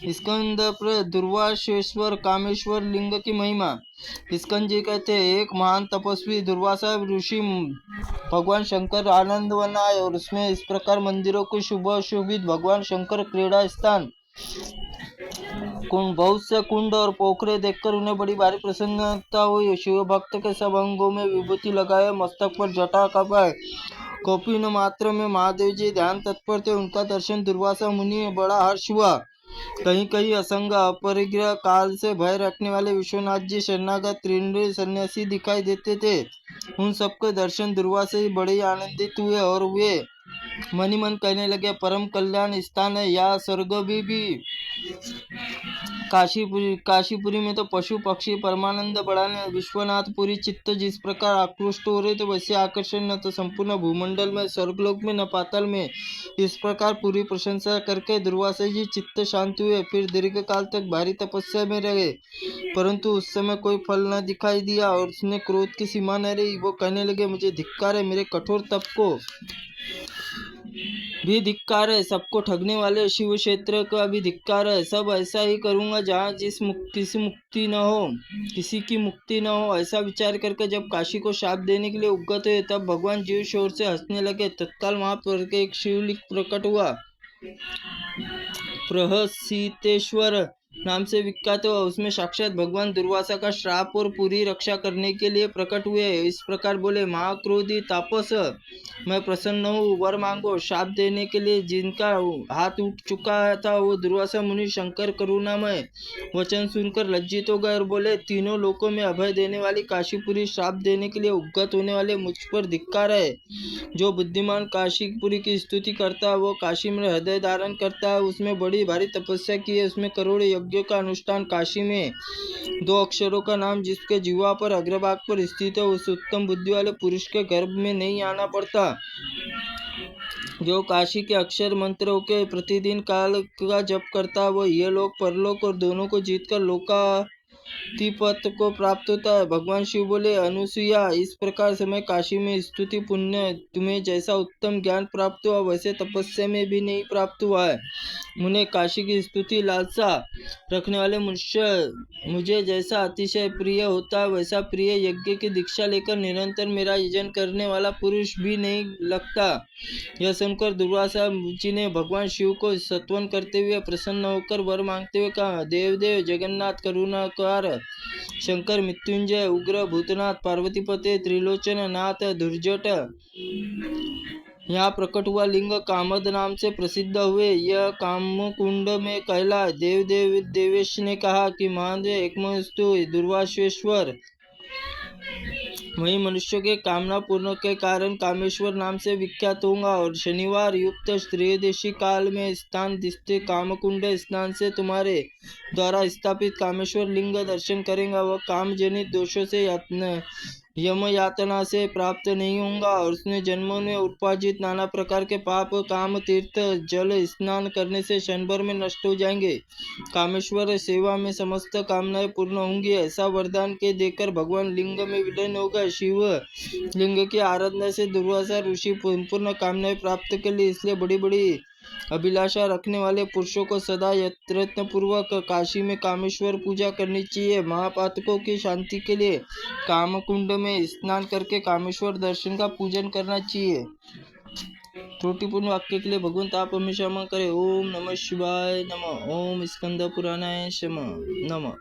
स्कंद दुर्वासेश्वर कामेश्वर लिंग की महिमा। स्कंद जी कहते हैं, एक महान तपस्वी दुर्वासा ऋषि भगवान शंकर आनंद वन आए और उसमें इस प्रकार मंदिरों को शुभ शोभित भगवान शंकर क्रीड़ा स्थान कुंड बहुत से कुंड और पोखरे देखकर उन्हें बड़ी भारी प्रसन्नता हुई। शिव भक्त के सब अंगों में विभूति लगाए, मस्तक पर जटा कपाए, कौपीन मात्र में महादेव जी ध्यान तत्पर थे। उनका दर्शन दुर्वासा मुनि बड़ा हर्ष हुआ। कहीं कहीं असंग अपरिग्रह काल से भय रखने वाले विश्वनाथ जी शरणागत त्रिनेत्र सन्यासी दिखाई देते थे। उन सबके दर्शन दुर्वासा जी बड़े आनंदित हुए और वे मनी मन कहने लगे, परम कल्याण स्थान है, या स्वर्ग भी। काशीपुरी में तो पशु पक्षी परमानंद बढ़ाने विश्वनाथपुरी चित्त जिस प्रकार आकृष्ट हो रहे थे, वैसे आकर्षण न तो संपूर्ण भूमंडल में, स्वर्गलोक में, न पाताल में। इस प्रकार पूरी प्रशंसा करके दुर्वासा जी चित्त शांत हुए। फिर दीर्घ काल तक भारी तपस्या में रहे, परंतु उस समय कोई फल न दिखाई दिया और उसने क्रोध की सीमा न रही। वो कहने लगे, मुझे धिक्कार है, मेरे कठोर तप को भी धिक्कार है, सबको ठगने वाले शिव क्षेत्र का भी धिक्कार है। सब ऐसा ही करूंगा जहाँ किसी की मुक्ति न हो। ऐसा विचार करके जब काशी को शाप देने के लिए उद्यत हुए, तब भगवान जीव शोर से हंसने लगे। तत्काल वहां पर एक शिवलिंग प्रकट हुआ, प्रहसीतेश्वर नाम से विख्यात हुआ। उसमें साक्षात भगवान दुर्वासा का श्राप और पूरी रक्षा करने के लिए प्रकट हुए। इस प्रकार बोले, महाक्रोधी तापस, मैं प्रसन्न हूँ, वर मांगो। शाप देने के लिए जिनका हाथ उठ चुका था वो दुर्वासा मुनि शंकर करुणामय वचन सुनकर लज्जित हो गए और बोले, तीनों लोकों में अभय देने वाली काशीपुरी श्राप देने के लिए उद्यत होने वाले मुझ पर धिक्कार है। जो बुद्धिमान काशीपुरी की स्तुति करता है, वो काशी में हृदय धारण करता है, उसमें बड़ी भारी तपस्या की है, उसमें करोड़ों यज्ञों का अनुष्ठान, काशी में 2 अक्षरों का नाम जिसके जीवा पर अग्रभाग पर स्थित है, उस उत्तम बुद्धि वाले पुरुष के गर्भ में नहीं आना पड़ता। जो काशी के अक्षर मंत्रों के प्रतिदिन काल का जप करता है, वो ये लोक परलोक और दोनों को जीतकर लोकाधिपत को प्राप्त होता है। भगवान शिव बोले, अनुसुईया, इस प्रकार से मैं काशी में स्तुति पुण्य तुम्हें जैसा उत्तम ज्ञान प्राप्त हुआ, वैसे तपस्या में भी नहीं प्राप्त हुआ है। मुझे काशी की स्तुति लालसा रखने वाले मुझे जैसा अतिशय प्रिय होता है, वैसा प्रिय यज्ञ की दीक्षा लेकर निरंतर मेरा यजन करने वाला पुरुष भी नहीं लगता। यह सुनकर दुर्वासा जी ने भगवान शिव को स्तवन करते हुए प्रसन्न होकर वर मांगते हुए कहा, देव जगन्नाथ करुणाकार शंकर मृत्युंजय उग्र भूतनाथ पार्वतीपते त्रिलोचन नाथ दुर्जट यहाँ प्रकट हुआ लिंग कामद नाम से प्रसिद्ध हुए। यह कामकुंड में कहला। देवेश ने कहा कि महादेव एकमस्तु दुर्वासेश्वर, वही मनुष्यों के कामना पूर्ण के कारण कामेश्वर नाम से विख्यात होगा और शनिवार युक्त त्रयोदशी काल में स्थान दिखते कामकुंड स्नान से तुम्हारे द्वारा स्थापित कामेश्वर लिंग दर्शन करेगा। वह काम जनित दोषों से यम यातना से प्राप्त नहीं होगा और उसने जन्मों में उपार्जित नाना प्रकार के पाप काम तीर्थ जल स्नान करने से क्षण भर में नष्ट हो जाएंगे। कामेश्वर सेवा में समस्त कामनाएं पूर्ण होंगी। ऐसा वरदान के देकर भगवान लिंग में विलीन हो गए। शिव लिंग की आराधना से दुर्वासा ऋषि पूर्ण कामनाएं प्राप्त कर ली। इसलिए बड़ी बड़ी अभिलाषा रखने वाले पुरुषों को सदा यत्न पूर्वक काशी में कामेश्वर पूजा करनी चाहिए। महापातकों की शांति के लिए कामकुंड में स्नान करके कामेश्वर दर्शन का पूजन करना चाहिए। त्रुटिपूर्ण वाक्य के लिए भगवंत आप हमें क्षमा करें। ओम नमः शिवाय नमः। ओम स्कंद पुराणाय नमः।